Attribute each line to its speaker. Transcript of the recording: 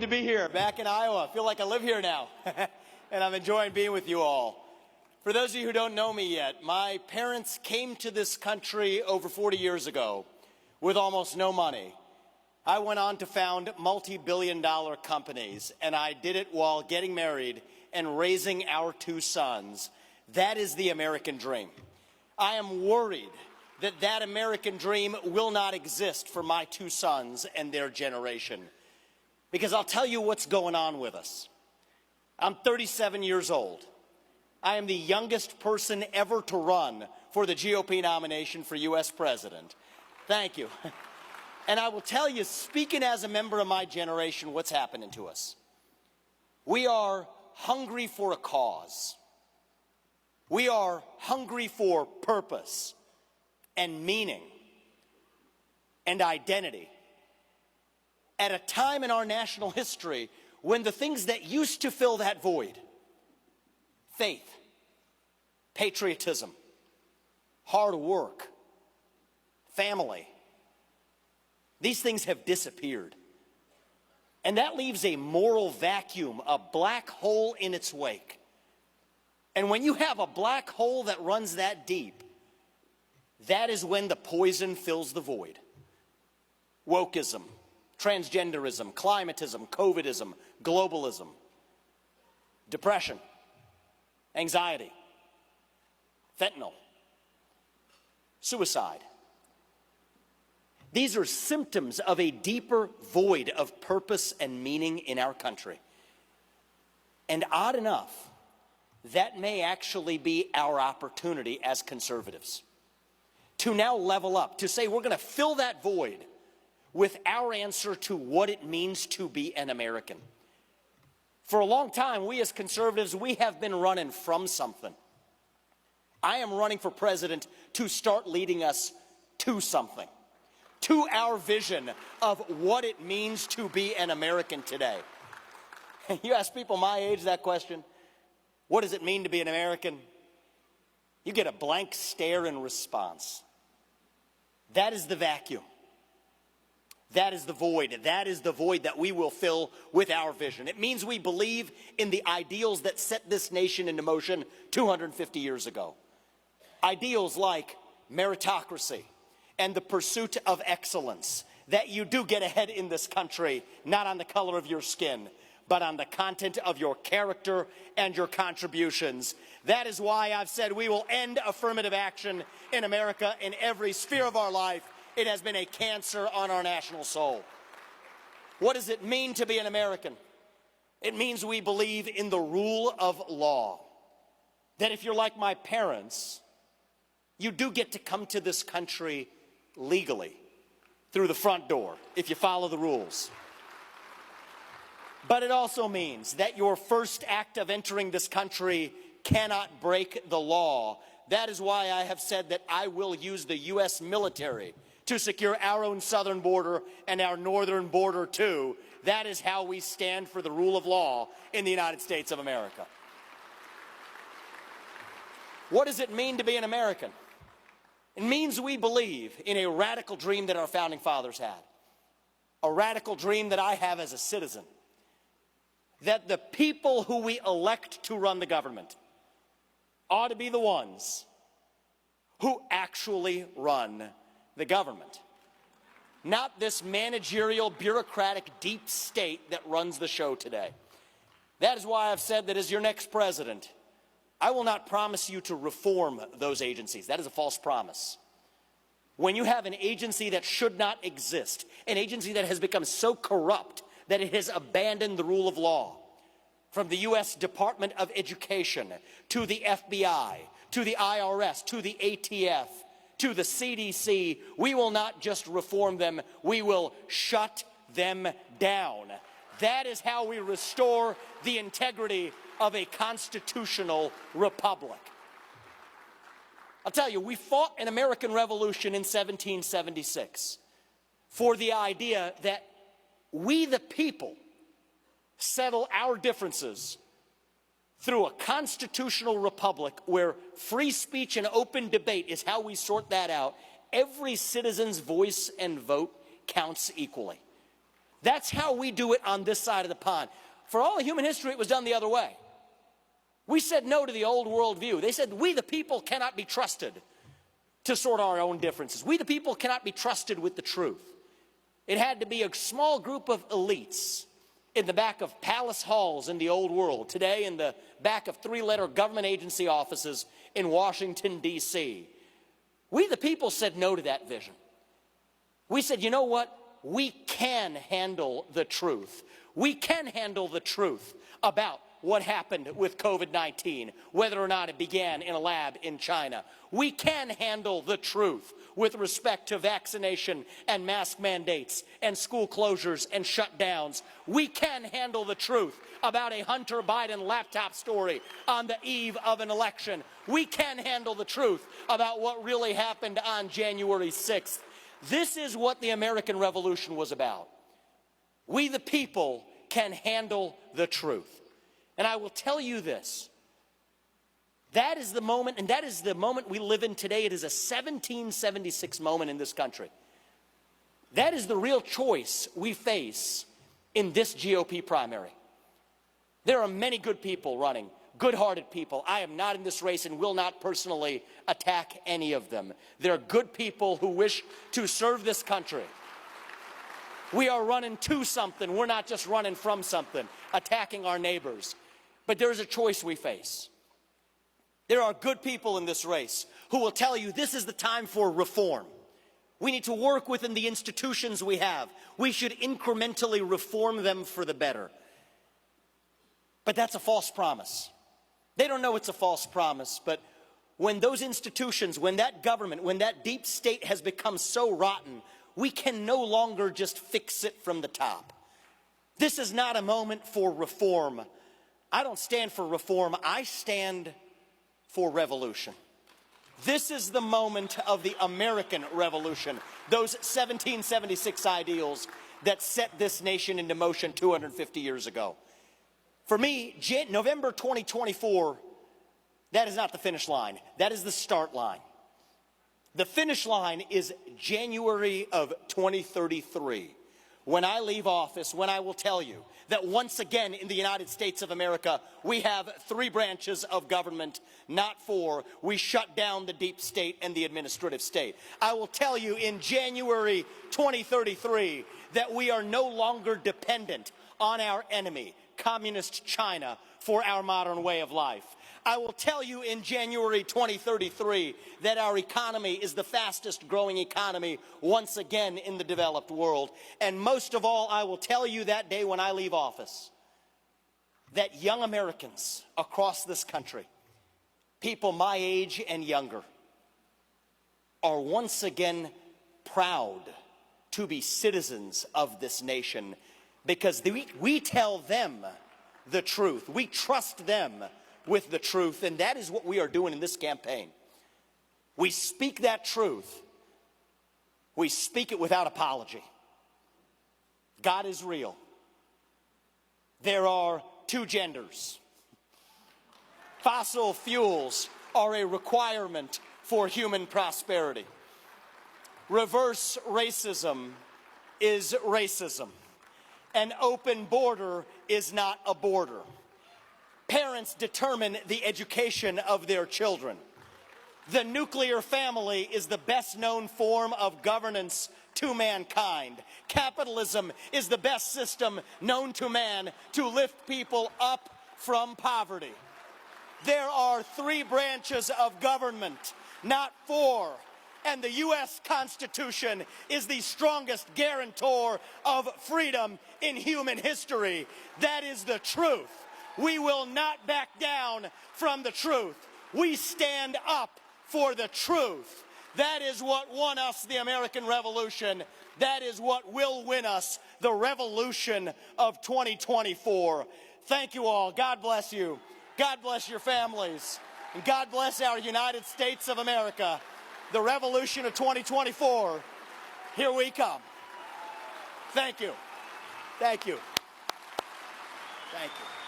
Speaker 1: To be here, back in Iowa. I feel like I live here now, and I'm enjoying being with you all. For those of you who don't know me yet, my parents came to this country over 40 years ago with almost no money. I went on to found multi-billion-dollar companies, and I did it while getting married and raising our two sons. That is the American dream. I am worried that that American dream will not exist for my two sons and their generation. Because I'll tell you what's going on with us. I'm 37 years old. I am the youngest person ever to run for the GOP nomination for U.S. President. Thank you. And I will tell you, speaking as a member of my generation, what's happening to us. We are hungry for a cause. We are hungry for purpose and meaning and identity. At a time in our national history when the things that used to fill that void, faith, patriotism, hard work, family, these things have disappeared. And that leaves a moral vacuum, a black hole in its wake. And when you have a black hole that runs that deep, that is when the poison fills the void. Wokeism, transgenderism, climatism, COVIDism, globalism, depression, anxiety, fentanyl, suicide. These are symptoms of a deeper void of purpose and meaning in our country. And odd enough, that may actually be our opportunity as conservatives to now level up, to say we're going to fill that void with our answer to what it means to be an American. For a long time, we as conservatives, we have been running from something. I am running for president to start leading us to something, to our vision of what it means to be an American today. You ask people my age that question, what does it mean to be an American? You get a blank stare in response. That is the vacuum. That is the void. That is the void that we will fill with our vision. It means we believe in the ideals that set this nation into motion 250 years ago. Ideals like meritocracy and the pursuit of excellence, that you do get ahead in this country, not on the color of your skin, but on the content of your character and your contributions. That is why I've said we will end affirmative action in America in every sphere of our life. It has been a cancer on our national soul. What does it mean to be an American? It means we believe in the rule of law. That if you're like my parents, you do get to come to this country legally, through the front door, if you follow the rules. But it also means that your first act of entering this country cannot break the law. That is why I have said that I will use the U.S. military to secure our own southern border and our northern border too. That is how we stand for the rule of law in the United States of America. What does it mean to be an American? It means we believe in a radical dream that our founding fathers had. A radical dream that I have as a citizen. That the people who we elect to run the government ought to be the ones who actually run the government. Not this managerial, bureaucratic, deep state that runs the show today. That is why I've said that as your next president, I will not promise you to reform those agencies. That is a false promise. When you have an agency that should not exist, an agency that has become so corrupt that it has abandoned the rule of law, from the U.S. Department of Education to the FBI, to the IRS, to the ATF, to the CDC, we will not just reform them, we will shut them down. That is how we restore the integrity of a constitutional republic. I'll tell you, we fought an American Revolution in 1776 for the idea that we the people settle our differences through a constitutional republic where free speech and open debate is how we sort that out. Every citizen's voice and vote counts equally. That's how we do it on this side of the pond. For all of human history, it was done the other way. We said no to the old world view. They said we the people cannot be trusted to sort our own differences. We the people cannot be trusted with the truth. It had to be a small group of elites in the back of palace halls in the old world, today in the back of three-letter government agency offices in Washington, D.C. We the people said no to that vision. We said, you know what? We can handle the truth. We can handle the truth about what happened with COVID-19, whether or not it began in a lab in China. We can handle the truth with respect to vaccination and mask mandates and school closures and shutdowns. We can handle the truth about a Hunter Biden laptop story on the eve of an election. We can handle the truth about what really happened on January 6th. This is what the American Revolution was about. We the people can handle the truth. And I will tell you this, that is the moment, and that is the moment we live in today. It is a 1776 moment in this country. That is the real choice we face in this GOP primary. There are many good people running, good-hearted people. I am not in this race and will not personally attack any of them. There are good people who wish to serve this country. We are running to something. We're not just running from something, attacking our neighbors. But there is a choice we face. There are good people in this race who will tell you this is the time for reform. We need to work within the institutions we have. We should incrementally reform them for the better. But that's a false promise. They don't know it's a false promise, but when those institutions, when that government, when that deep state has become so rotten, we can no longer just fix it from the top. This is not a moment for reform. I don't stand for reform, I stand for revolution. This is the moment of the American Revolution, those 1776 ideals that set this nation into motion 250 years ago. For me, November 2024, that is not the finish line, that is the start line. The finish line is January of 2033. When I leave office, when I will tell you that once again in the United States of America, we have three branches of government, not four. We shut down the deep state and the administrative state. I will tell you in January 2033 that we are no longer dependent on our enemy, Communist China, for our modern way of life. I will tell you in January 2033 that our economy is the fastest growing economy once again in the developed world. And most of all, I will tell you that day when I leave office that young Americans across this country, people my age and younger, are once again proud to be citizens of this nation because we tell them the truth. We trust them with the truth, and that is what we are doing in this campaign. We speak that truth. We speak it without apology. God is real. There are two genders. Fossil fuels are a requirement for human prosperity. Reverse racism is racism. An open border is not a border. Parents determine the education of their children. The nuclear family is the best known form of governance to mankind. Capitalism is the best system known to man to lift people up from poverty. There are three branches of government, not four. And the U.S. Constitution is the strongest guarantor of freedom in human history. That is the truth. We will not back down from the truth. We stand up for the truth. That is what won us the American Revolution. That is what will win us the revolution of 2024. Thank you all. God bless you. God bless your families. And God bless our United States of America. The revolution of 2024. Here we come. Thank you. Thank you. Thank you.